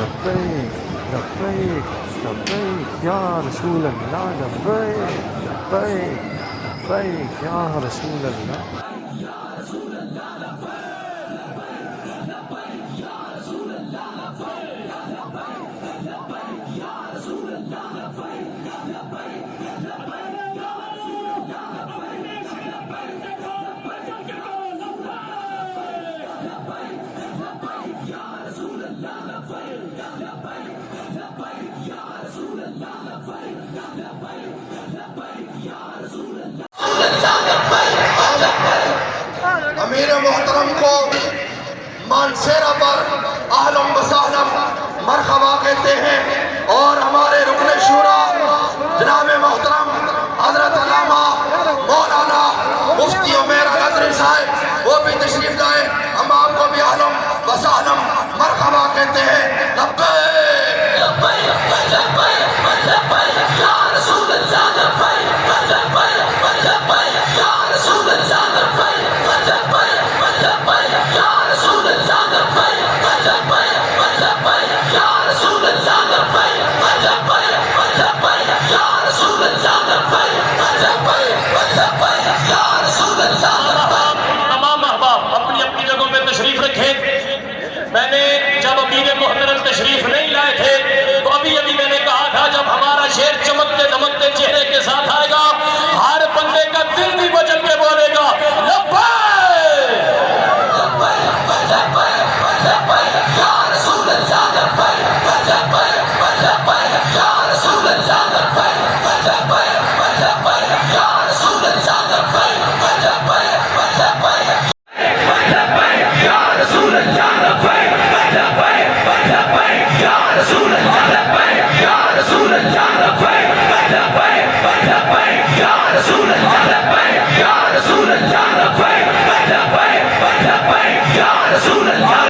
لبيك لبيك لبيك يا رسول الله، لبيك لبيك لبيك يا رسول الله. امیر محترم کو مانسیرا پر اہلم و سہلم مرحبا کہتے ہیں، اور ہمارے رکن شورا جناب محترم حضرت علامہ مولانا مفتی عمیر الازہری صاحب وہ بھی تشریف لائے، ہم آپ کو بھی اہلم و سہلم مرحبا کہتے ہیں۔ لبیک لبیک لبیک لبیک یا رسول اللہ، لبیک لبیک لبیک یا رسول اللہ، لبیک تمام احباب اپنی اپنی جگہوں پہ تشریف رکھیں۔ میں نے جب امیر محترم تشریف نہیں لائے تھے تو ابھی میں نے کہا تھا جب ہمارا شعر چمکتے دمکتے چہرے کے ساتھ آئے گا، ہر بندے کا دل بھی بچل کے بولے گا لبیک لبیک لبیک لبیک یا رسول اللہ، لبیک لبیک لبیک یا رسول اللہ، لبیک لبیک لبیک یا رسول اللہ، لبیک